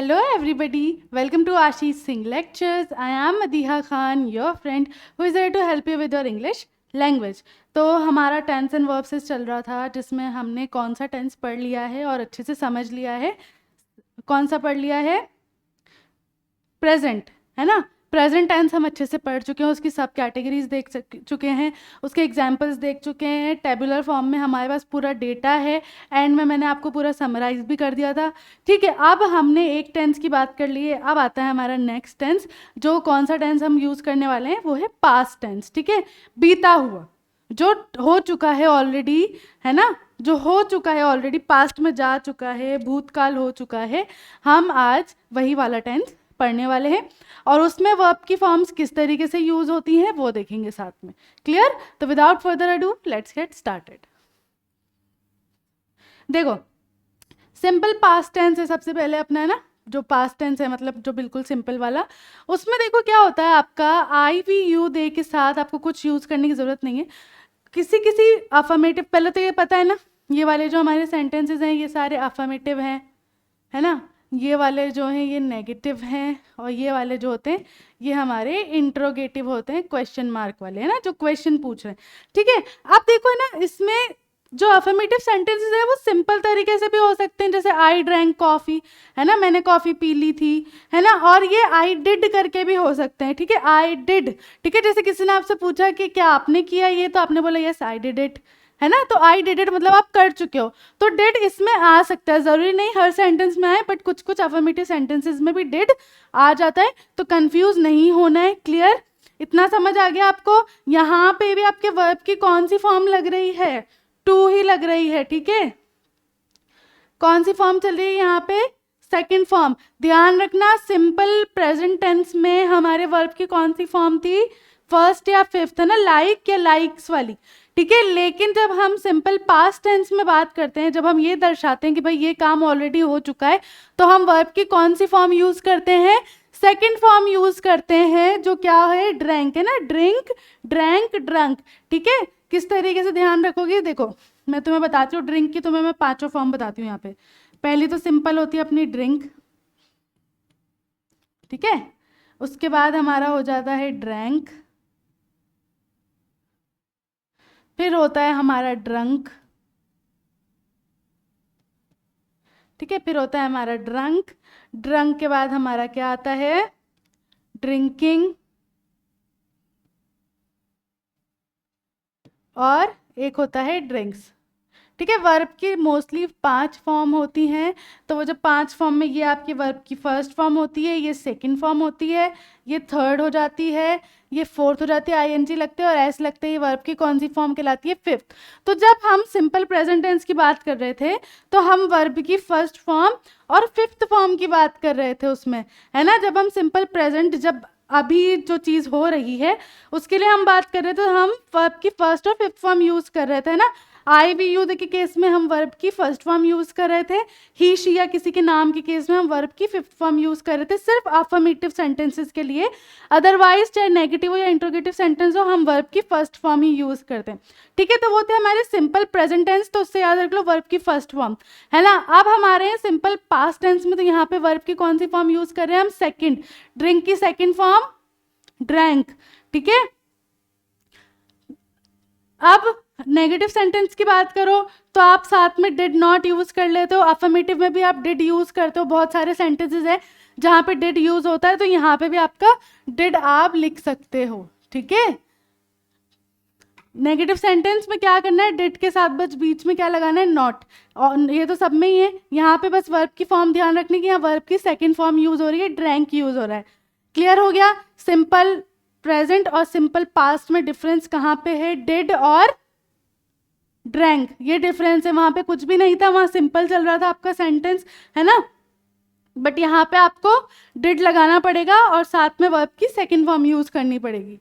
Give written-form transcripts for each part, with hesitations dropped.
Hello everybody, welcome to Ashish Singh Lectures. I am Madiha Khan, your friend who is there to help you with your English language. तो हमारा tense and verbs चल रहा था जिसमें हमने कौन सा टेंस पढ़ लिया है और अच्छे से समझ लिया है. कौन सा पढ़ लिया है? प्रेजेंट, है ना. प्रेजेंट टेंस हम अच्छे से पढ़ चुके हैं, उसकी सब कैटेगरीज देख चुके हैं, उसके एग्जाम्पल्स देख चुके हैं. टेबुलर फॉर्म में हमारे पास पूरा डेटा है. एंड में मैंने आपको पूरा समराइज भी कर दिया था. ठीक है, अब हमने एक टेंस की बात कर ली है. अब आता है हमारा नेक्स्ट टेंस. जो कौन सा टेंस हम यूज़ करने वाले हैं वो है पास्ट टेंस. ठीक है, बीता हुआ, जो हो चुका है ऑलरेडी, है ना, जो हो चुका है ऑलरेडी, पास्ट में जा चुका है, भूतकाल हो चुका है. हम आज वही वाला टेंस पढ़ने वाले हैं और उसमें वर्ब की फॉर्म्स किस तरीके से यूज होती हैं वो देखेंगे साथ में. क्लियर? तो without further ado let's get started. देखो, सिंपल पास्ट टेंस है सबसे पहले अपना, है ना. जो पास्ट टेंस है मतलब जो बिल्कुल सिंपल वाला, उसमें देखो क्या होता है, आपका आई वी यू दे के साथ आपको कुछ यूज करने की जरूरत नहीं है. किसी किसी अफर्मेटिव, पहले तो ये पता है ना, ये वाले जो हमारे सेंटेंसेस हैं ये सारे अफर्मेटिव हैं, है ना. ये वाले जो हैं ये नेगेटिव हैं और ये वाले जो होते हैं ये हमारे इंट्रोगेटिव होते हैं, क्वेश्चन मार्क वाले, है ना, जो क्वेश्चन पूछ रहे हैं. ठीक है, आप देखो है ना, इसमें जो अफर्मेटिव सेंटेंसेस है वो सिंपल तरीके से भी हो सकते हैं, जैसे आई ड्रैंक कॉफ़ी, है ना, मैंने कॉफ़ी पी ली थी, है ना. और ये आई डिड करके भी हो सकते हैं. ठीक है, आई डिड. ठीक है, जैसे किसी ने आपसे पूछा कि क्या आपने किया ये, तो आपने बोला यस आई डिड इट, है ना. तो आई डिड इट मतलब आप कर चुके हो, तो डिड इसमें आ सकता है. ज़रूरी नहीं हर सेंटेंस में आए, बट कुछ कुछ अफर्मेटिव सेंटेंसेस में भी डिड आ जाता है. तो कंफ्यूज नहीं होना है. क्लियर? इतना समझ आ गया आपको? यहाँ पे भी आपके वर्ब की कौन सी फॉर्म लग रही है? टू ही लग रही है. ठीक है, कौन सी फॉर्म चल रही है यहाँ पे? Second form. ध्यान रखना, सिंपल प्रेजेंट टेंस में हमारे वर्ब की कौन सी फॉर्म थी? फर्स्ट या फिफ्थ, है ना, लाइक या लाइक्स वाली. ठीक है, लेकिन जब हम सिंपल पास्ट टेंस में बात करते हैं, जब हम ये दर्शाते हैं कि भाई ये काम ऑलरेडी हो चुका है, तो हम वर्ब की कौन सी फॉर्म यूज करते हैं? सेकंड फॉर्म यूज करते हैं, जो क्या है? ड्रैंक, है ना. Drink, drank, drunk. ठीक है, किस तरीके से ध्यान रखोगे? देखो मैं तुम्हें बताती हूँ ड्रिंक की, तुम्हें मैं पांचों फॉर्म बताती हूँ यहाँ पे. पहली तो सिंपल होती है अपनी ड्रिंक. ठीक है, उसके बाद हमारा हो जाता है ड्रैंक, फिर होता है हमारा ड्रंक. ठीक है, फिर होता है हमारा ड्रंक. ड्रंक के बाद हमारा क्या आता है? ड्रिंकिंग. और एक होता है ड्रिंक्स. ठीक है, वर्ब की मोस्टली 5 फॉर्म होती हैं. तो वो जो 5 फॉर्म में ये आपकी वर्ब की फर्स्ट फॉर्म होती है, ये सेकंड फॉर्म होती है, ये थर्ड हो जाती है, ये फोर्थ हो जाती है, आईएनजी लगते हैं और एस लगते हैं. ये वर्ब की कौन सी फॉर्म कहलाती है? फिफ्थ. तो जब हम सिंपल प्रेजेंट टेंस की बात कर रहे थे तो हम वर्ब की फर्स्ट फॉर्म और फिफ्थ फॉर्म की बात कर रहे थे उसमें, है ना. जब हम सिंपल प्रेजेंट, जब अभी जो चीज़ हो रही है उसके लिए हम बात कर रहे थे, तो हम वर्ब की फर्स्ट और फिफ्थ फॉर्म यूज़ कर रहे थे, है ना. आई वी यू के केस में हम वर्ब की फर्स्ट फॉर्म यूज कर रहे थे. ही शी या किसी के नाम के केस में हम वर्ब की फिफ्थ फॉर्म यूज कर रहे थे, सिर्फ अफर्मेटिव सेंटेंसेस के लिए. अदरवाइज चाहे नेगेटिव हो या इंट्रोगेटिव सेंटेंस हो, हम वर्ब की फर्स्ट फॉर्म ही यूज करते हैं. ठीक है, तो वो थे हमारे सिंपल प्रेजेंट टेंस, तो उससे याद रख लो वर्ब की फर्स्ट फॉर्म, है ना. अब हमारे हैं सिंपल पास्ट टेंस में, तो यहाँ पे वर्ब की कौन सी फॉर्म यूज कर रहे हैं हम? सेकेंड. ड्रिंक की सेकेंड फॉर्म ड्रैंक. ठीक है, अब नेगेटिव सेंटेंस की बात करो तो आप साथ में डिड नॉट यूज कर लेते हो. अफर्मेटिव में भी आप डिड यूज करते हो. बहुत सारे सेंटेंसेस है जहां पे डिड यूज होता है, तो यहाँ पे भी आपका डिड आप लिख सकते हो. ठीक है, नेगेटिव सेंटेंस में क्या करना है? डिड के साथ बस बीच में क्या लगाना है? नॉट. और ये तो सब में ही है. यहाँ पे बस वर्ब की फॉर्म ध्यान रखने की, यहाँ वर्ब की सेकेंड फॉर्म यूज हो रही है, ड्रैंक यूज हो रहा है. क्लियर हो गया? सिंपल प्रेजेंट और सिंपल पास्ट में डिफरेंस कहाँ पे है? डिड और ड्रैंक, ये डिफरेंस है. वहां पे कुछ भी नहीं था, वहां सिंपल चल रहा था आपका सेंटेंस, है ना. बट यहाँ पे आपको डिड लगाना पड़ेगा और साथ में वर्ब की सेकंड फॉर्म यूज करनी पड़ेगी.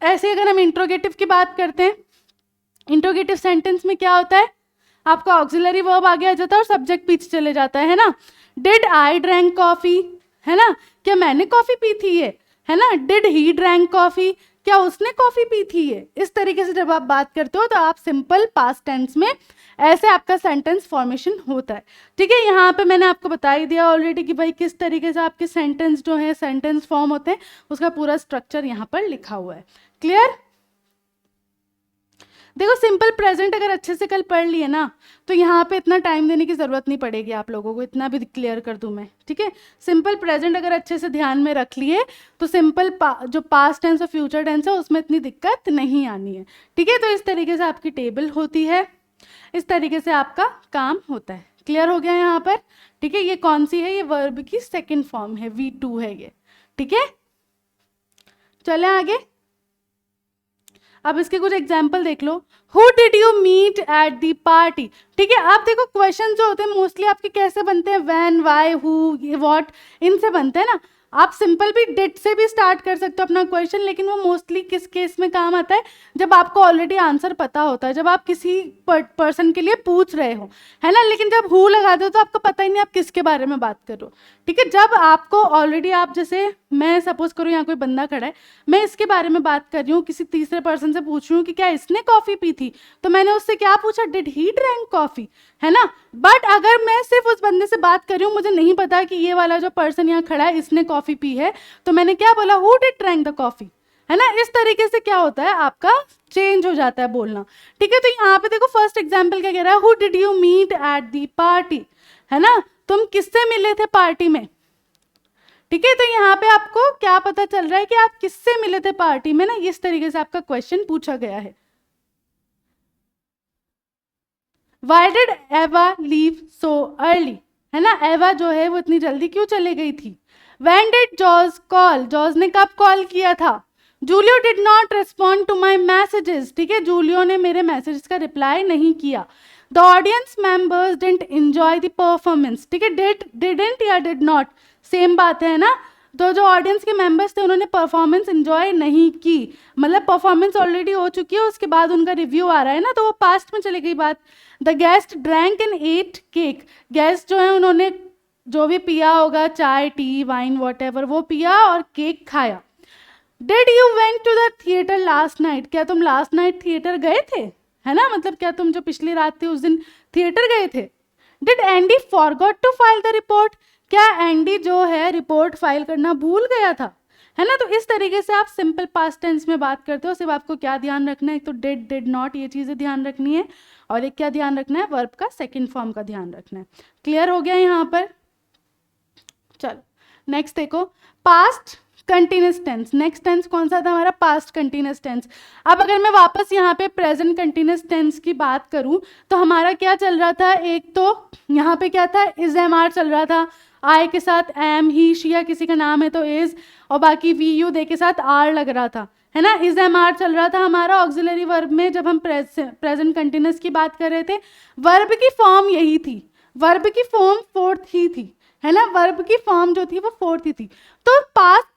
ऐसे अगर हम इंट्रोगेटिव की बात करते हैं, इंट्रोगेटिव सेंटेंस में क्या होता है? आपका ऑक्सिलरी वर्ब आगे आ जाता है और सब्जेक्ट पीछे चले जाता है ना. डिड आई ड्रैंक कॉफी, है ना, क्या मैंने कॉफी पी थी ये, है ना. डिड ही ड्रैंक कॉफी, क्या उसने कॉफी पी थी ये, इस तरीके से जब आप बात करते हो तो आप सिंपल पास्ट टेंस में ऐसे आपका सेंटेंस फॉर्मेशन होता है। ठीक है, यहाँ पे मैंने आपको बता ही दिया ऑलरेडी कि भाई किस तरीके से आपके सेंटेंस जो है सेंटेंस फॉर्म होते हैं, उसका पूरा स्ट्रक्चर यहाँ पर लिखा हुआ है। क्लियर? देखो सिंपल प्रेजेंट अगर अच्छे से कल पढ़ लिए ना तो यहाँ पे इतना टाइम देने की ज़रूरत नहीं पड़ेगी आप लोगों को, इतना भी क्लियर कर दूँ मैं। ठीक है, सिंपल प्रेजेंट अगर अच्छे से ध्यान में रख लिए तो सिंपल जो पास्ट टेंस और फ्यूचर टेंस है उसमें इतनी दिक्कत नहीं आनी है। ठीक है, तो इस तरीके से आपकी टेबल होती है, इस तरीके से आपका काम होता है। क्लियर हो गया यहाँ पर? ठीक है, ये कौन सी है? ये वर्ब की सेकेंड फॉर्म है, V2 है ये। ठीक है, चले आगे। अब इसके कुछ एग्जाम्पल देख लो। Who did you meet at the party? ठीक है, आप देखो क्वेश्चन जो होते हैं मोस्टली आपके कैसे बनते हैं, व्हेन, व्हाई, हु, व्हाट, इनसे बनते हैं ना। आप सिंपल भी डिड से भी स्टार्ट कर सकते हो अपना क्वेश्चन, लेकिन वो मोस्टली किस केस में काम आता है, जब आपको ऑलरेडी आंसर पता होता है, जब आप किसी पर्सन के लिए पूछ रहे हो, है ना। लेकिन जब हु लगा दो तो आपको पता ही नहीं आप किसके बारे में बात कर रहे हो। ठीक है, जब आपको ऑलरेडी, आप जैसे मैं सपोज करूँ यहाँ कोई बंदा खड़ा है, मैं इसके बारे में बात कर रही हूँ, किसी तीसरे पर्सन से पूछ रही हूँ कि क्या इसने कॉफी पी थी, तो मैंने उससे क्या पूछा, डिड ही ड्रैंक कॉफी, है ना। बट अगर मैं सिर्फ उस बंदे से बात कर रही हूँ, मुझे नहीं पता कि ये वाला जो पर्सन यहाँ खड़ा है इसने कॉफी पी है, तो मैंने क्या बोला, who did drank the coffee, है ना। इस तरीके से क्या होता है, आपका चेंज हो जाता है बोलना। ठीक है, तो यहाँ पे देखो फर्स्ट एग्जाम्पल क्या कह रहा है, who did you meet at the party, है ना, तुम किससे मिले थे पार्टी में। ठीक है, तो यहाँ पे आपको क्या पता चल रहा है कि आप किससे मिले थे पार्टी में ना, इस तरीके से आपका क्वेश्चन पूछा गया है। Why did Eva leave so early? है ना, एवा जो है वो इतनी जल्दी क्यों चले गई थी। When did Jaws call? George ने कब कॉल किया था। Julio did not respond to my messages. ठीक है, जूलियो ने मेरे मैसेजेस का रिप्लाई नहीं किया। The audience members didn't enjoy the performance. ठीक है, didn't या did not सेम बात है ना। तो जो ऑडियंस के मेंबर्स थे उन्होंने परफॉर्मेंस एंजॉय नहीं की, मतलब परफॉर्मेंस ऑलरेडी हो चुकी है, उसके बाद उनका रिव्यू आ रहा है ना, तो वो पास्ट में चली गई बात। The guest drank and ate cake, guest जो है उन्होंने जो भी पिया होगा, चाय, टी, वाइन, वॉटएवर, वो पिया और केक खाया। Did you went to the theatre last night? क्या तुम लास्ट नाइट थिएटर गए थे, है ना, मतलब क्या तुम जो पिछली रात थी उस दिन थिएटर गए थे। Did Andy forgot to file the report? क्या एंडी जो है रिपोर्ट फाइल करना भूल गया था, है ना। तो इस तरीके से आप सिंपल पास्ट टेंस में बात करते हो। सिर्फ आपको क्या ध्यान रखना है, एक तो डिड, डिड नॉट, ये चीज़ें ध्यान रखनी है, और एक क्या ध्यान रखना है, वर्ब का सेकंड फॉर्म का ध्यान रखना है। क्लियर हो गया यहाँ पर? चलो नेक्स्ट देखो, past continuous tense. Next tense कौन सा था हमारा, पास्ट कंटिन्यूस टेंस। अब अगर मैं वापस यहाँ पे प्रेजेंट कंटिन्यूस टेंस की बात करूँ तो हमारा क्या चल रहा था, एक तो यहाँ पे क्या था, इज एम आर चल रहा था, आई के साथ एम, ही, शी या किसी का नाम है तो इज, और बाकी वी, यू, दे के साथ आर लग रहा था, है ना। इज एम आर चल रहा था हमारा ऑक्सिलरी वर्ब में, जब हम प्रेजेंट कंटिन्यूस की बात कर रहे थे। वर्ब की फॉर्म यही थी, वर्ब की फॉर्म फोर्थ ही थी, है ना, वर्ब की फॉर्म जो थी वो फोर्थ ही थी। तो पास्ट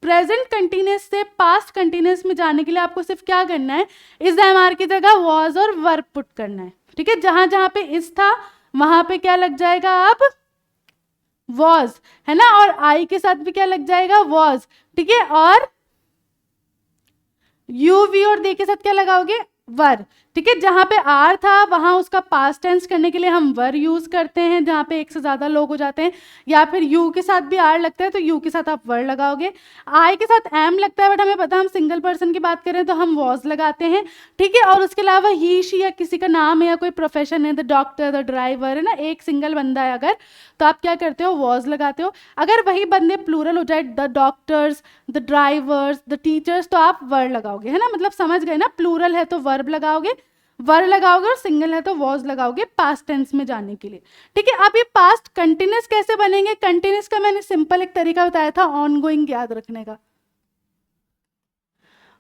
प्रेजेंट कंटिन्यूस से पास्ट कंटिन्यूस में जाने के लिए आपको सिर्फ क्या करना है, इज एम आर की जगह वॉज और वर्ब पुट करना है। ठीक है, जहां जहां पे इज था वहां पे क्या लग जाएगा, अब वॉज, है ना, और आई के साथ भी क्या लग जाएगा, वॉज। ठीक है, और यू, वी और दे के साथ क्या लगाओगे, वर। ठीक है, जहां पे आर था वहां उसका पास्ट टेंस करने के लिए हम वर यूज करते हैं, जहां पे एक से ज्यादा लोग हो जाते हैं, या फिर यू के साथ भी आर लगता है तो यू के साथ आप वर लगाओगे। आई के साथ एम लगता है बट हमें पता हम सिंगल पर्सन की बात करें तो हम वॉज लगाते हैं। ठीक है, और उसके अलावा ही, शी या किसी का नाम है या कोई प्रोफेशन है, द डॉक्टर, द ड्राइवर, है ना, एक सिंगल बंदा है अगर, तो आप क्या करते हो, वॉज लगाते हो। अगर वही बंदे प्लूरल हो जाए, the doctors, the drivers, the teachers, तो आप वर लगाओगे, है ना, मतलब समझ गए ना, प्लूरल है तो वर्ब लगाओगे, वर लगाओगे, और सिंगल है तो वॉज लगाओगे पास्ट टेंस में जाने के लिए। ठीक है, अब ये पास्ट कंटिन्यूस कैसे बनेंगे, कंटिन्यूस का मैंने सिंपल एक तरीका बताया था, ऑन गोइंग याद रखने का,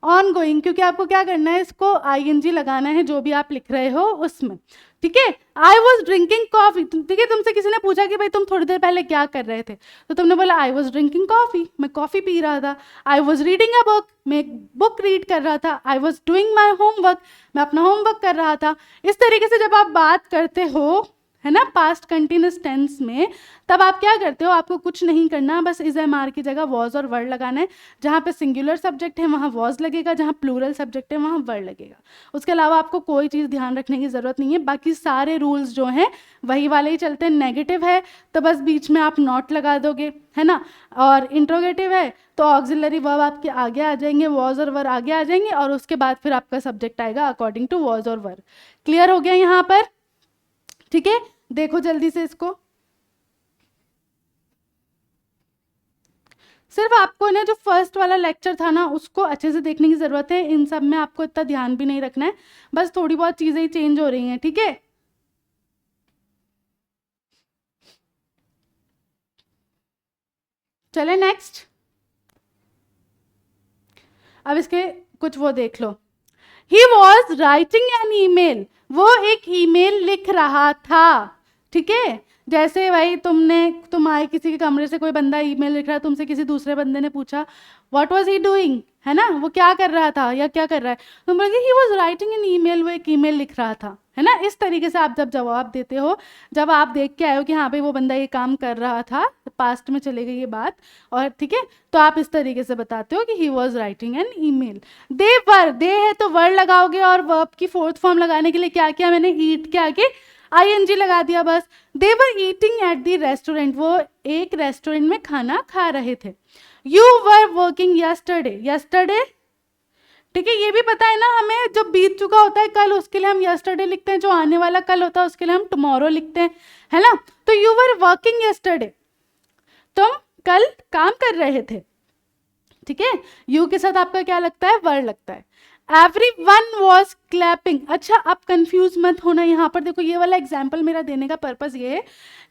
ऑन गोइंग, क्योंकि आपको क्या करना है, इसको आईएनजी लगाना है जो भी आप लिख रहे हो उसमें। ठीक है, आई वॉज ड्रिंकिंग कॉफी। ठीक है, तुमसे किसी ने पूछा कि भाई तुम थोड़ी देर पहले क्या कर रहे थे, तो तुमने बोला आई वॉज ड्रिंकिंग कॉफी, मैं कॉफी पी रहा था। I was reading a book, मैं एक बुक रीड कर रहा था। I was doing my homework, मैं अपना होमवर्क कर रहा था। इस तरीके से जब आप बात करते हो, है ना, पास्ट कंटिन्यूस टेंस में, तब आप क्या करते हो, आपको कुछ नहीं करना, बस इज एम आर की जगह वॉज और वर्ड लगाना है। जहाँ पे सिंगुलर सब्जेक्ट है वहाँ वॉज लगेगा, जहाँ प्लूरल सब्जेक्ट है वहाँ वर्ड लगेगा। उसके अलावा आपको कोई चीज़ ध्यान रखने की ज़रूरत नहीं है, बाकी सारे रूल्स जो हैं वही वाले ही चलते हैं। नेगेटिव है तो बस बीच में आप नॉट लगा दोगे, है ना, और इंट्रोगेटिव है तो ऑक्सिलरी वर्ब आपके आगे आ जाएंगे, वॉज और वर आगे आ जाएंगे, और उसके बाद फिर आपका सब्जेक्ट आएगा अकॉर्डिंग टू वॉज और वर। क्लियर हो गया यहाँ पर? ठीक है, देखो जल्दी से इसको। सिर्फ आपको ना जो फर्स्ट वाला लेक्चर था ना उसको अच्छे से देखने की जरूरत है, इन सब में आपको इतना ध्यान भी नहीं रखना है, बस थोड़ी बहुत चीजें ही चेंज हो रही हैं, ठीक है। चले नेक्स्ट, अब इसके कुछ वो देख लो। He was writing an email, वो एक ईमेल लिख रहा था, ठीक है। जैसे भाई तुम आए किसी के कमरे से, कोई बंदा ईमेल लिख रहा है, तुमसे किसी दूसरे बंदे ने पूछा व्हाट वाज ही डूइंग, है ना, वो क्या कर रहा था या क्या कर रहा है, तुम बोलोगे he was writing an email, वो एक ईमेल लिख रहा था, है ना। इस तरीके से आप जब जवाब देते हो, जब आप देख के आए हो कि हाँ भाई वो बंदा ये काम कर रहा था, पास्ट में चले गई ये बात, और ठीक है, तो आप इस तरीके से बताते हो कि he was writing an email. They were, they है तो वर्ड लगाओगे, और वर्ब की फोर्थ फॉर्म लगाने के लिए क्या किया मैंने, ईट के आगे आईएनजी लगा दिया बस। They were eating at the restaurant, वो एक रेस्टोरेंट में खाना खा रहे थे। You were working yesterday, yesterday, ठीक है, ये भी पता है ना हमें, जो बीत चुका होता है कल उसके लिए हम यस्टरडे लिखते हैं, जो आने वाला कल होता है उसके लिए हम टुमारो लिखते हैं, है ना। तो यू वर वर्किंग यस्टरडे, तुम कल काम कर रहे थे, ठीक है। यू के साथ आपका क्या लगता है, वर्ड लगता है। Everyone was clapping, अच्छा आप कंफ्यूज मत होना, यहाँ पर देखो ये वाला एग्जाम्पल मेरा देने का पर्पस ये है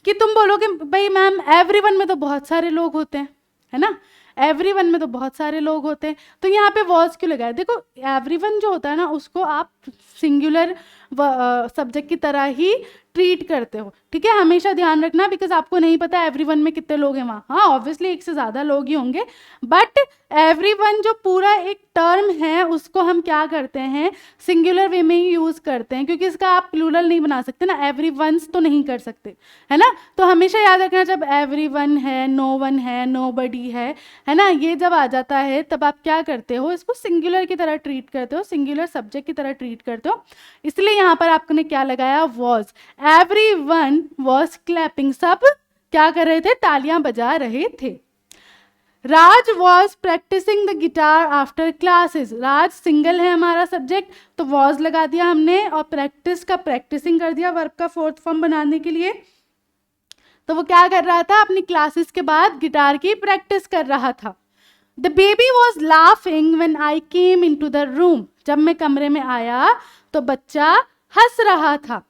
कि तुम बोलोगे भाई मैम एवरीवन में तो बहुत सारे लोग होते हैं, है ना, एवरीवन में तो बहुत सारे लोग होते हैं, तो यहाँ पे वॉज क्यों लगाया। देखो एवरीवन जो होता है ना उसको आप सिंगुलर सब्जेक्ट की तरह ही ट्रीट करते हो, ठीक है, हमेशा ध्यान रखना, बिकॉज आपको नहीं पता एवरीवन में कितने लोग हैं वहाँ, हाँ ऑब्वियसली एक से ज़्यादा लोग ही होंगे, बट एवरीवन जो पूरा एक टर्म है उसको हम क्या करते हैं, सिंगुलर वे में ही यूज़ करते हैं, क्योंकि इसका आप प्लूरल नहीं बना सकते ना, एवरीवन्स तो नहीं कर सकते, है ना। तो हमेशा याद रखना जब एवरीवन है, नो वन है, नोबडी है ना, ये जब आ जाता है तब आप क्या करते हो, इसको सिंगुलर की तरह ट्रीट करते हो, सिंगुलर सब्जेक्ट की तरह ट्रीट करते हो, इसलिए यहाँ पर आपने क्या लगाया, वॉज। एवरीवन वॉज क्लैपिंग, सब क्या कर रहे थे, तालियां बजा रहे थे। Raj was practising the guitar after classes, Raj single है हमारा सब्जेक्ट, तो वॉज लगा दिया हमने, और प्रैक्टिस का प्रैक्टिसिंग कर दिया वर्ब का फोर्थ फॉर्म बनाने के लिए। तो वो क्या कर रहा था, अपनी क्लासेस के बाद गिटार की प्रैक्टिस कर रहा था। The baby was laughing when I came into the room, जब मैं कमरे में आया तो बच्चा हंस रहा था।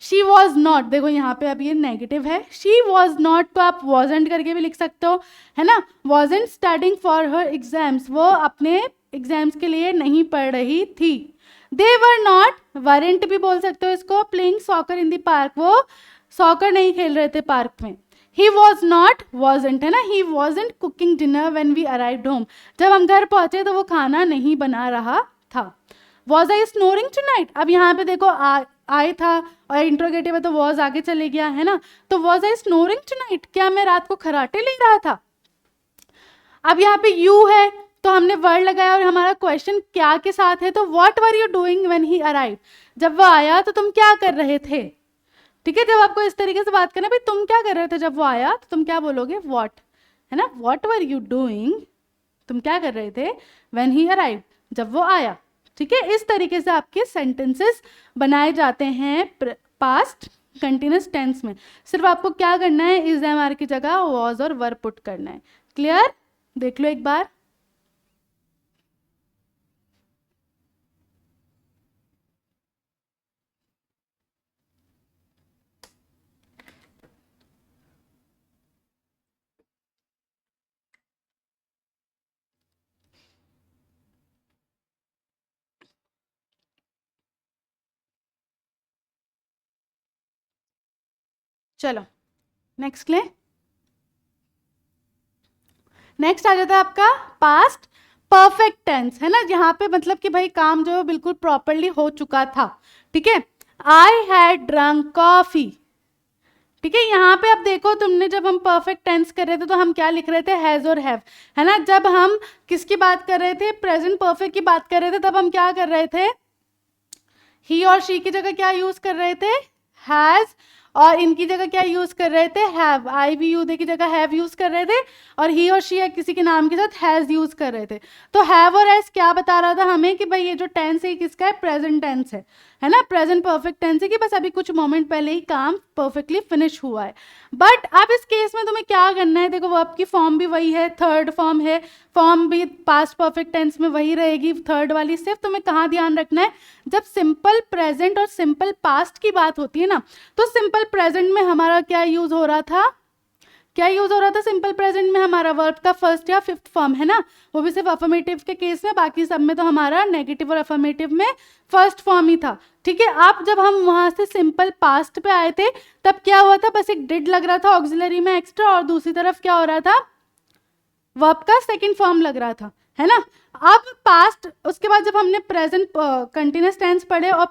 शी वॉज नॉट, देखो यहाँ पे अब ये नेगेटिव है, शी वॉज नॉट तो आप वॉजेंट करके भी लिख सकते हो, है ना, wasn't studying for her exams, वो अपने एग्जाम्स के लिए नहीं पढ़ रही थी। दे वर नॉट, वरेंट भी बोल सकते हो इसको, playing soccer in the park, वो सॉकर नहीं खेल रहे थे पार्क में। ही वॉज नॉट, वॉजेंट है ना, he wasn't cooking dinner when we arrived home, जब हम घर पहुंचे तो वो खाना नहीं बना रहा था। वॉज आई स्नोरिंग टुनाइट, अब यहाँ पे देखो आए था और इंट्रोगेटिव है तो वॉज आगे चले गया, है ना, तो वॉज आई स्नोरिंग टुनाइट, क्या मैं रात को खराटे ले रहा था। अब यहाँ पे यू है तो हमने वर्ड लगाया, और हमारा क्वेश्चन क्या के साथ है, तो what were you doing when he arrive, जब वो आया तो तुम क्या कर रहे थे, ठीक है। जब आपको इस तरीके से बात करना भाई तुम क्या कर रहे थे जब वो आया, तो तुम क्या बोलोगे, व्हाट, है ना, व्हाट वर यू डूइंग, तुम क्या कर रहे थे, व्हेन ही अराइव, जब वो आया, ठीक है। इस तरीके से आपके सेंटेंसेस बनाए जाते हैं पास्ट कंटिन्यूस टेंस में। सिर्फ आपको क्या करना है, इज एम आर की जगह वॉज और वर पुट करना है। क्लियर, देख लो एक बार। चलो नेक्स्ट ले, नेक्स्ट आ जाता है आपका पास्ट परफेक्ट टेंस, है ना, यहाँ पे मतलब कि भाई काम जो है बिल्कुल प्रॉपरली हो चुका था, ठीक है। I had drunk coffee. ठीक है, यहाँ पे अब देखो तुमने, जब हम परफेक्ट टेंस कर रहे थे तो हम क्या लिख रहे थे, हैज और हैव, है ना। जब हम किसकी बात कर रहे थे, प्रेजेंट परफेक्ट की बात कर रहे थे, तब हम क्या कर रहे थे, ही और शी की जगह क्या यूज कर रहे थे, हैज, और इनकी जगह क्या यूज कर रहे थे, have. I we you they की जगह हैव यूज कर रहे थे, और ही और शी या किसी के नाम के साथ हैज यूज कर रहे थे। तो हैव और हैज क्या बता रहा था हमें कि भाई ये जो टेंस है किसका है, प्रेजेंट टेंस है ना, प्रेजेंट परफेक्ट टेंस है, कि बस अभी कुछ मोमेंट पहले ही काम परफेक्टली फिनिश हुआ है। बट अब इस केस में तुम्हें क्या करना है, देखो वर्ब की फॉर्म भी वही है, थर्ड फॉर्म है, फॉर्म भी पास्ट परफेक्ट टेंस में वही रहेगी थर्ड वाली। सिर्फ तुम्हें कहाँ ध्यान रखना है, जब सिंपल प्रेजेंट और सिंपल पास्ट की बात होती है ना, तो सिंपल प्रेजेंट में हमारा क्या यूज हो रहा था, क्या यूज हो रहा था सिंपल प्रेजेंट में हमारा, वर्ब का फर्स्ट या फिफ्थ फॉर्म, है ना। वो भी सिर्फ अफर्मेटिव के केस में, बाकी सब में तो हमारा नेगेटिव और अफर्मेटिव में फर्स्ट फॉर्म ही था। ठीक है, अब जब हम वहां से सिंपल पास्ट पे आए थे तब क्या हुआ था, बस एक डिड लग रहा था ऑक्सिलरी में एक्स्ट्रा, और दूसरी तरफ क्या हो रहा था, वर्ब का सेकंड फॉर्म लग रहा था, है ना। अब पास्ट, उसके बाद जब हमने प्रेजेंट कंटिन्यूअस टेंस पढ़े और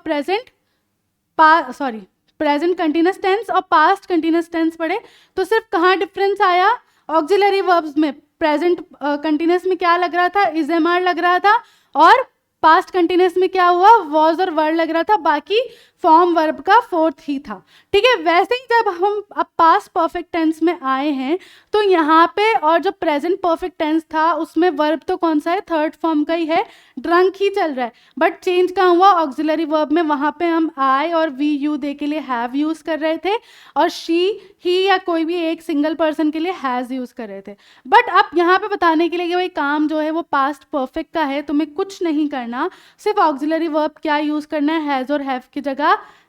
प्रेजेंट कंटिन्यूअस टेंस और पास्ट कंटिन्यूअस टेंस पढ़े, तो सिर्फ कहाँ डिफरेंस आया, ऑक्सिलरी वर्ब्स में। प्रेजेंट कंटिन्यूअस में क्या लग रहा था, इज एम आर लग रहा था, और पास्ट कंटिन्यूअस में क्या हुआ, वॉज और वर्ड लग रहा था, बाकी फॉर्म वर्ब का फोर्थ ही था। ठीक है, वैसे ही जब हम अब पास्ट परफेक्ट टेंस में आए हैं तो यहाँ पे, और जो प्रेजेंट परफेक्ट टेंस था उसमें वर्ब तो कौन सा है, थर्ड फॉर्म का ही है, ड्रंक ही चल रहा है, बट चेंज कहाँ हुआ, ऑक्सिलरी वर्ब में। वहाँ पे हम आई और वी यू दे के लिए हैव यूज कर रहे थे, और शी, ही या कोई भी एक सिंगल पर्सन के लिए हैज यूज कर रहे थे। बट अब यहाँ पे बताने के लिए कि भाई काम जो है वो पास्ट परफेक्ट का है, तुम्हें कुछ नहीं करना, सिर्फ ऑक्सिलरी वर्ब क्या यूज करना है, हैज और हैव की जगह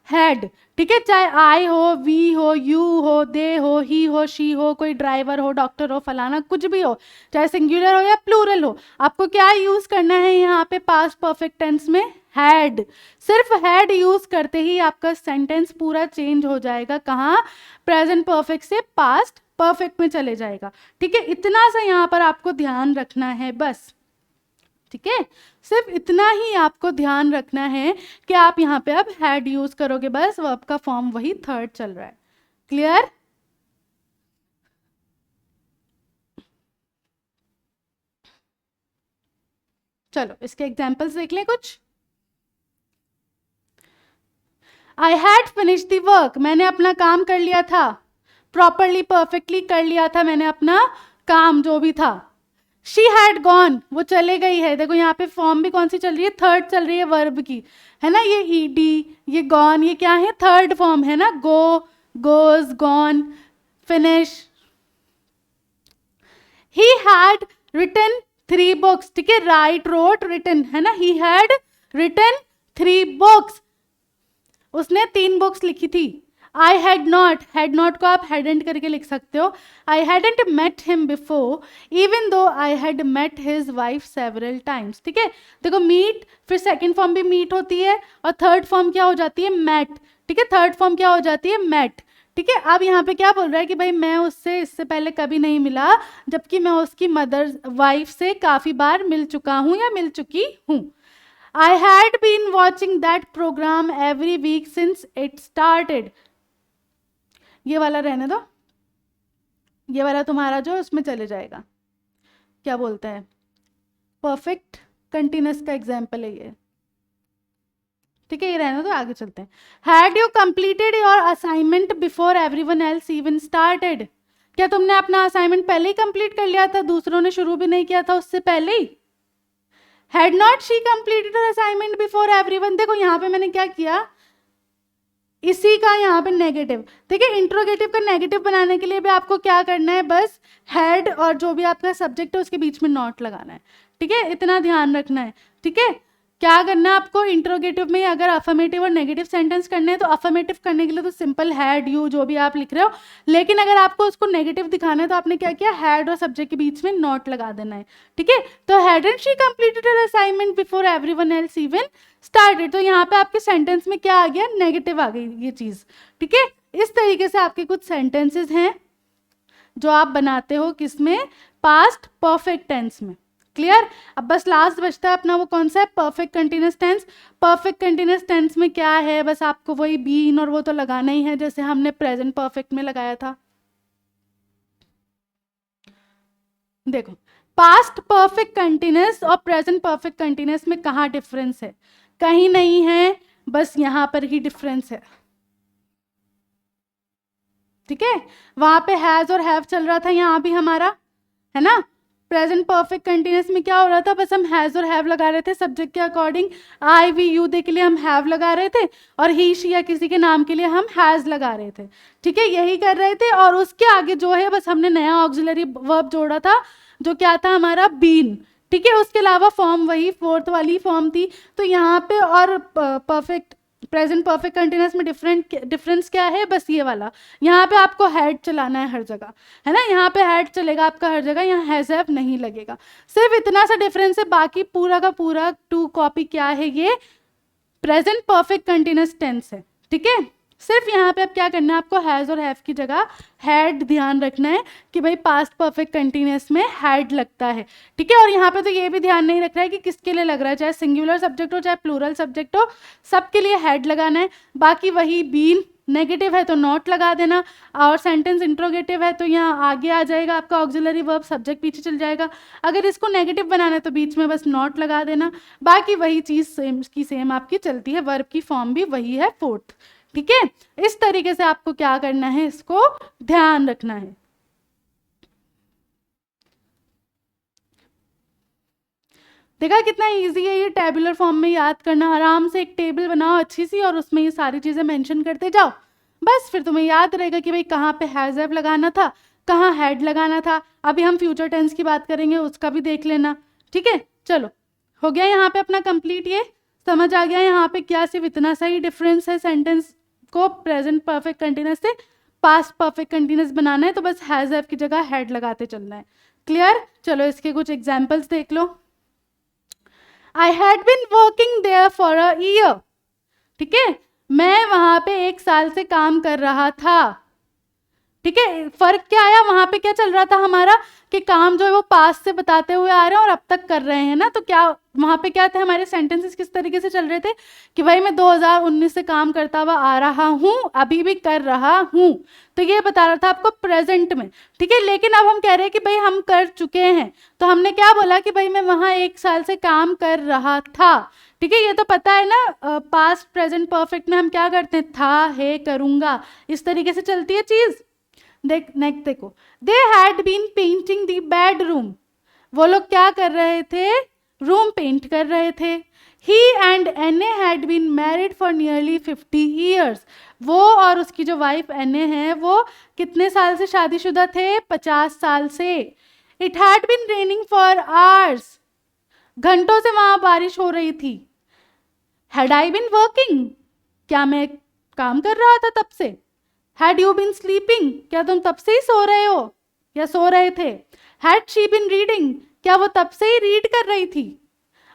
हैड। ठीक है, चाहे आई हो, वी हो, यू हो, दे हो, ही हो, शी हो, कोई ड्राइवर हो, डॉक्टर हो, फलाना कुछ भी हो, चाहे सिंगुलर हो या प्लूरल हो, आपको क्या यूज करना है यहाँ पे पास्ट परफेक्ट टेंस में, हैड। सिर्फ हैड यूज करते ही आपका सेंटेंस पूरा चेंज हो जाएगा, कहाँ, प्रेजेंट परफेक्ट से पास्ट परफेक्ट में चले जाएगा। ठीक है, इतना सा यहाँ पर आपको ध्यान रखना है बस। ठीक है, सिर्फ इतना ही आपको ध्यान रखना है कि आप यहाँ पे अब हैड यूज करोगे, बस वर्ब का फॉर्म वही थर्ड चल रहा है। क्लियर? चलो इसके एग्जाम्पल्स देख लें कुछ। I had finish the work, मैंने अपना काम कर लिया था, प्रॉपरली परफेक्टली कर लिया था मैंने अपना काम जो भी था। शी हैड गॉन, वो चले गई है, देखो यहाँ पे फॉर्म भी कौन सी चल रही है, थर्ड चल रही है वर्ब की, है ना। ये ईडी, ये गॉन, ये क्या है, थर्ड फॉर्म है ना, go, goes, gone, finish. He had written 3 books, ठीक है, राइट, रोट, रिटन, है ना। ही हैड रिटन 3 बुक्स, उसने 3 बुक्स लिखी थी। आई हैड नॉट को आप हैडेंट करके लिख सकते हो। I hadn't met him before even though I had met his wife several times. ठीक है, देखो मीट, फिर सेकंड फॉर्म भी मीट होती है, और थर्ड फॉर्म क्या हो जाती है, मैट। ठीक है, थर्ड फॉर्म क्या हो जाती है, मैट। ठीक है, अब यहाँ पे क्या बोल रहा है कि भाई मैं उससे इससे पहले कभी नहीं मिला, जबकि मैं उसकी मदर वाइफ से काफी बार मिल चुका हूं या मिल चुकी हूं। I had been watching that program every week since it started. ये वाला रहने दो, ये वाला तुम्हारा जो उसमें चले जाएगा, क्या बोलते हैं, परफेक्ट कंटिन्यूस का एग्जाम्पल है ये। ठीक है, ये रहने दो, आगे चलते हैं। Had you completed your assignment before everyone else even started? क्या तुमने अपना असाइनमेंट पहले ही कंप्लीट कर लिया था, दूसरों ने शुरू भी नहीं किया था उससे पहले ही। Had not she completed her assignment before everyone? देखो यहाँ पे मैंने क्या किया, इसी का यहाँ पे नेगेटिव। ठीक है, इंट्रोगेटिव का नेगेटिव बनाने के लिए भी आपको क्या करना है, बस हैड और जो भी आपका सब्जेक्ट है उसके बीच में नॉट लगाना है। ठीक है, इतना ध्यान रखना है। ठीक है, क्या करना है आपको, इंट्रोगेटिव में अगर अफर्मेटिव और नेगेटिव सेंटेंस करने हैं तो अफर्मेटिव करने के लिए तो सिंपल हैड, यू, जो भी आप लिख रहे हो, लेकिन अगर आपको उसको नेगेटिव दिखाना है तो आपने क्या किया, हैड और सब्जेक्ट के बीच में नॉट लगा देना है। ठीक है, तो hadn't she completed her assignment before everyone else even started, तो यहाँ पे आपके सेंटेंस में क्या आ गया, नेगेटिव आ गई ये चीज। ठीक है, इस तरीके से आपके कुछ सेंटेंसेस हैं जो आप बनाते हो किसमें, पास्ट परफेक्ट टेंस में। क्लियर। अब बस लास्ट बचता है अपना वो कौन सा है, perfect continuous tense. Perfect continuous tense में क्या है, बस आपको वही बीन और वो तो लगाना ही है जैसे हमने प्रेजेंट परफेक्ट में लगाया था। देखो पास्ट परफेक्ट कंटिन्यूअस और प्रेजेंट परफेक्ट कंटिन्यूअस में कहाँ डिफरेंस है, कहीं नहीं है, बस यहां पर ही डिफरेंस है। ठीक है, वहां पे हैज और हैव चल रहा था, यहाँ भी हमारा है ना। प्रेजेंट परफेक्ट कंटिन्यूअस में क्या हो रहा था, बस हम हैज और हैव लगा रहे थे सब्जेक्ट के according. I we you they के लिए हम हैव लगा रहे थे और ही शी या किसी के नाम के लिए हम हैज लगा रहे थे। ठीक है, यही कर रहे थे और उसके आगे जो है बस हमने नया ऑक्सिलरी वर्ब जोड़ा था जो क्या था हमारा, बीन। ठीक है, उसके अलावा फॉर्म वही फोर्थ वाली फॉर्म थी। तो यहाँ पे और परफेक्ट प्रेजेंट परफेक्ट कंटिन्यूअस में डिफरेंस क्या है, बस ये वाला, यहाँ पे आपको हैड चलाना है हर जगह, है ना, यहाँ पे हैड चलेगा आपका हर जगह, यहाँ हैज हैव नहीं लगेगा। सिर्फ इतना सा डिफरेंस है, बाकी पूरा का पूरा टू कॉपी क्या है, ये प्रेजेंट परफेक्ट कंटिन्यूअस टेंस है। ठीक है, सिर्फ यहाँ पे अब क्या करना है आपको, हैज और हैव की जगह हैड ध्यान रखना है कि भाई पास्ट परफेक्ट कंटिन्यूअस में हैड लगता है। ठीक है, और यहाँ पे तो ये भी ध्यान नहीं रखना है कि किसके लिए लग रहा है, चाहे सिंगुलर सब्जेक्ट हो चाहे प्लूरल सब्जेक्ट हो, सबके लिए हैड लगाना है। बाकी वही बीन, नेगेटिव है तो नॉट लगा देना, और सेंटेंस इंट्रोगेटिव है तो यहाँ आगे आ जाएगा आपका ऑक्सिलरी वर्ब, सब्जेक्ट पीछे चल जाएगा। अगर इसको नेगेटिव बनाना है तो बीच में बस नॉट लगा देना। बाकी वही चीज़ सेम की सेम आपकी चलती है, वर्ब की फॉर्म भी वही है फोर्थ। ठीक है, इस तरीके से आपको क्या करना है, इसको ध्यान रखना है। देखा कितना इजी है ये टेबुलर फॉर्म में याद करना। आराम से एक टेबल बनाओ अच्छी सी और उसमें ये सारी चीज़ें मेंशन करते जाओ, बस फिर तुम्हें याद रहेगा कि भाई कहाँ पे हैज हैव लगाना था, कहाँ हैड लगाना था। अभी हम फ्यूचर टेंस की बात करेंगे, उसका भी देख लेना। ठीक है, चलो हो गया यहाँ पे अपना कंप्लीट, ये समझ आ गया यहाँ पे क्या सिर्फ इतना सा ही डिफरेंस है, सेंटेंस को प्रेजेंट परफेक्ट कंटिन्यूअस से पास्ट परफेक्ट कंटिन्यूअस बनाना है तो बस हैज हैव की जगह हैड लगाते चलना है। क्लियर, चलो इसके कुछ एग्जाम्पल्स देख लो। I had been working there for a year. ठीक है, मैं वहां पे 1 साल से काम कर रहा था। ठीक है, फर्क क्या आया, वहां पे क्या चल रहा था हमारा कि काम जो है वो पास्ट से बताते हुए आ रहे हैं और अब तक कर रहे हैं ना, तो क्या वहां पे क्या थे हमारे सेंटेंसेस किस तरीके से चल रहे थे कि भाई मैं 2019 से काम करता हुआ आ रहा हूँ, अभी भी कर रहा हूँ, तो ये बता रहा था आपको प्रेजेंट में। ठीक है, लेकिन अब हम कह रहे हैं कि भाई हम कर चुके हैं, तो हमने क्या बोला कि भाई मैं वहां 1 साल से काम कर रहा था। ठीक है, ये तो पता है ना, पास्ट प्रेजेंट परफेक्ट में हम क्या करते हैं, था, है, करूंगा, इस तरीके से चलती है चीज। देख नेक्स्ट देखो, they had been painting the bedroom. वो लोग क्या कर रहे थे, रूम पेंट कर रहे थे। He and Anne had been married for nearly 50 years. वो और उसकी जो वाइफ एने है वो कितने साल से शादीशुदा थे, 50 साल से। It had been raining for hours. घंटों से वहां बारिश हो रही थी। हैड आई बीन वर्किंग, क्या मैं काम कर रहा था तब से। हैड यू बीन स्लीपिंग, क्या तुम तब से ही सो रहे हो या सो रहे थे। हैड शी बीन रीडिंग, क्या वो तब से ही रीड कर रही थी।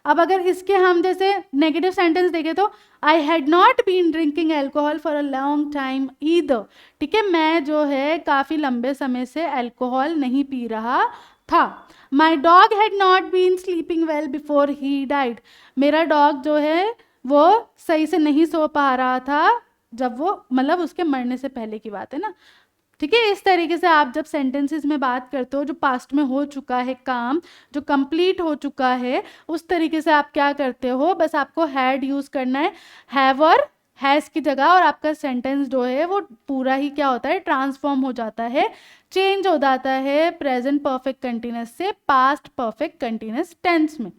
अब अगर इसके हम जैसे नेगेटिव सेंटेंस देखें तो I had not been drinking alcohol for a long time either. ठीक है, मैं जो है काफ़ी लंबे समय से एल्कोहल नहीं पी रहा था। My dog had not been sleeping well before he died. मेरा डॉग जो है वो सही से नहीं सो पा रहा था जब वो, मतलब उसके मरने से पहले की बात है ना। ठीक है, इस तरीके से आप जब सेंटेंसेस में बात करते हो जो पास्ट में हो चुका है काम, जो कंप्लीट हो चुका है, उस तरीके से आप क्या करते हो, बस आपको हैड यूज करना है हैव और हैज की जगह, और आपका सेंटेंस जो है वो पूरा ही क्या होता है, ट्रांसफॉर्म हो जाता है, चेंज हो जाता है प्रेजेंट परफेक्ट कंटिन्यूअस से पास्ट परफेक्ट कंटिन्यूअस टेंस में।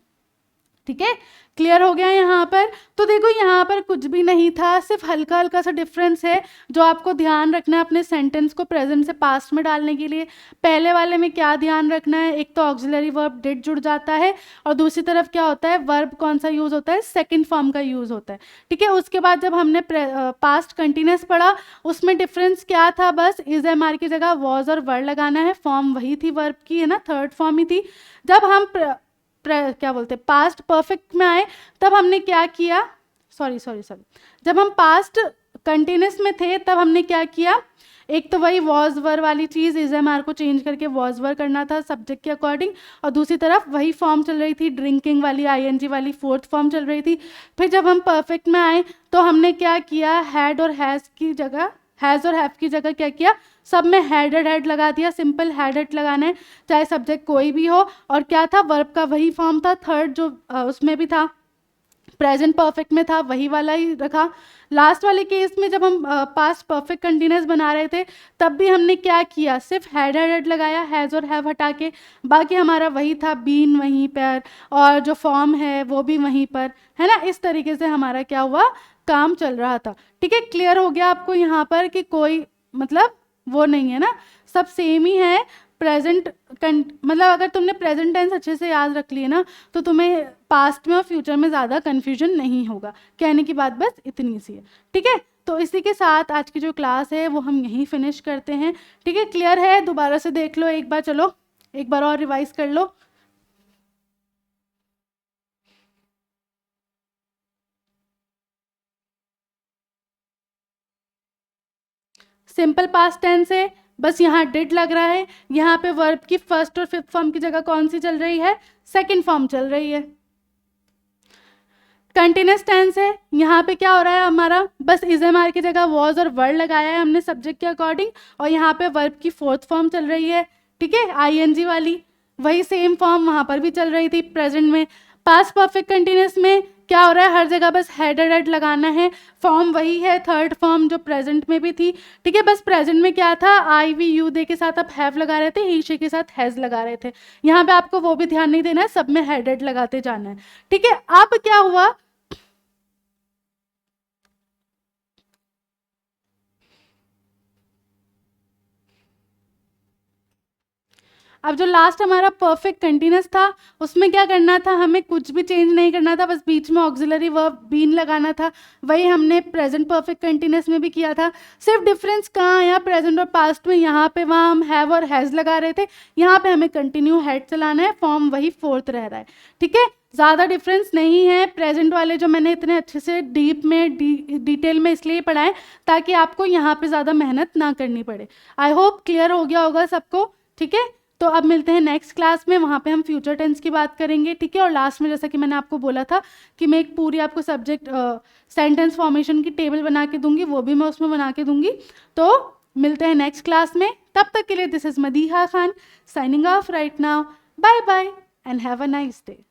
ठीक है, क्लियर हो गया यहाँ पर। तो देखो यहाँ पर कुछ भी नहीं था, सिर्फ हल्का हल्का सा डिफरेंस है जो आपको ध्यान रखना है अपने सेंटेंस को प्रेजेंट से पास्ट में डालने के लिए। पहले वाले में क्या ध्यान रखना है, एक तो ऑक्सिलरी वर्ब डिड जुड़ जाता है और दूसरी तरफ क्या होता है, वर्ब कौन सा यूज होता है, सेकेंड फॉर्म का यूज होता है। ठीक है, उसके बाद जब हमने पास्ट कंटिन्यूअस पढ़ा उसमें डिफरेंस क्या था, बस इज एम आर की जगह वॉज और वर लगाना है, फॉर्म वही थी वर्ब की, है ना, थर्ड फॉर्म ही थी। जब हम क्या बोलते पास्ट परफेक्ट में आए तब हमने क्या किया, सॉरी जब हम पास्ट कंटिन्यूस में थे तब हमने क्या किया, एक तो वही वॉज वर वाली चीज़, इज एम आर को चेंज करके वॉज वर करना था सब्जेक्ट के अकॉर्डिंग, और दूसरी तरफ वही फॉर्म चल रही थी, ड्रिंकिंग वाली आईएनजी वाली फोर्थ फॉर्म चल रही थी। फिर जब हम परफेक्ट में आए तो हमने क्या किया, हैड और हैज़ की जगह, हैज़ और हैव की जगह क्या किया, सब में हेड लगा दिया, सिंपल हेड लगाना है चाहे सब्जेक्ट कोई भी हो। और क्या था, वर्ब का वही फॉर्म था, थर्ड जो उसमें भी था, प्रेजेंट परफेक्ट में था, वही वाला ही रखा। लास्ट वाले केस में जब हम पास्ट परफेक्ट कंटिन्यूस बना रहे थे तब भी हमने क्या किया, सिर्फ हेड लगाया, हैज़ और हैव हटा के, बाकी हमारा वही था, बीन वहीं पर और जो फॉर्म है वो भी वहीं पर है ना। इस तरीके से हमारा क्या हुआ, काम चल रहा था। ठीक है, क्लियर हो गया आपको यहाँ पर कि कोई मतलब वो नहीं है ना, सब सेम ही है। प्रेजेंट मतलब अगर तुमने प्रेजेंट टेंस अच्छे से याद रख लिए ना तो तुम्हें पास्ट में और फ्यूचर में ज़्यादा कन्फ्यूजन नहीं होगा। कहने की बात बस इतनी सी है। ठीक है, तो इसी के साथ आज की जो क्लास है वो हम यहीं फिनिश करते हैं। ठीक है, क्लियर है, दोबारा से देख लो एक बार, चलो एक बार और रिवाइज कर लो। सिंपल पास्ट टेंस है, बस यहाँ डिड लग रहा है, यहाँ पे वर्ब की फर्स्ट और फिफ्थ फॉर्म की जगह कौन सी चल रही है, सेकंड फॉर्म चल रही है। कंटिन्यूस टेंस है, यहाँ पे क्या हो रहा है हमारा, बस इज एम आर की जगह वॉज और वर्ड लगाया है हमने सब्जेक्ट के अकॉर्डिंग, और यहाँ पे वर्ब की फोर्थ फॉर्म चल रही है। ठीक है, आईएनजी वाली, वही सेम फॉर्म वहाँ पर भी चल रही थी प्रेजेंट में। पास्ट परफेक्ट कंटिन्यूस में क्या हो रहा है, हर जगह बस हेड लगाना है, फॉर्म वही है, थर्ड फॉर्म जो प्रेजेंट में भी थी। ठीक है, बस प्रेजेंट में क्या था, आई वी यू दे के साथ आप हैव लगा रहे थे, ही शी के साथ हैज लगा रहे थे। यहाँ पे आपको वो भी ध्यान नहीं देना है, सब में हेड लगाते जाना है। ठीक है, अब क्या हुआ, अब जो लास्ट हमारा परफेक्ट कंटिन्यूस था उसमें क्या करना था, हमें कुछ भी चेंज नहीं करना था, बस बीच में ऑक्सिलरी वर्ब बीन लगाना था। वही हमने प्रेजेंट परफेक्ट कंटिन्यूस में भी किया था। सिर्फ डिफरेंस कहाँ आया, प्रेजेंट और पास्ट में, यहाँ पे वहाँ हम हैव और हैज़ लगा रहे थे, यहाँ पे हमें कंटिन्यू हैड चलाना है, फॉर्म वही फोर्थ रह रहा है। ठीक है, ज़्यादा डिफरेंस नहीं है। प्रेजेंट वाले जो मैंने इतने अच्छे से डीप में डिटेल में इसलिए पढ़ाए ताकि आपको यहाँ पे ज़्यादा मेहनत ना करनी पड़े। आई होप क्लियर हो गया होगा सबको। ठीक है, तो अब मिलते हैं नेक्स्ट क्लास में, वहाँ पे हम फ्यूचर टेंस की बात करेंगे। ठीक है, और लास्ट में जैसा कि मैंने आपको बोला था कि मैं एक पूरी आपको सब्जेक्ट सेंटेंस फॉर्मेशन की टेबल बना के दूंगी, वो भी मैं उसमें बना के दूंगी। तो मिलते हैं नेक्स्ट क्लास में, तब तक के लिए this is Madiha Khan signing off right now. Bye bye and have a nice day.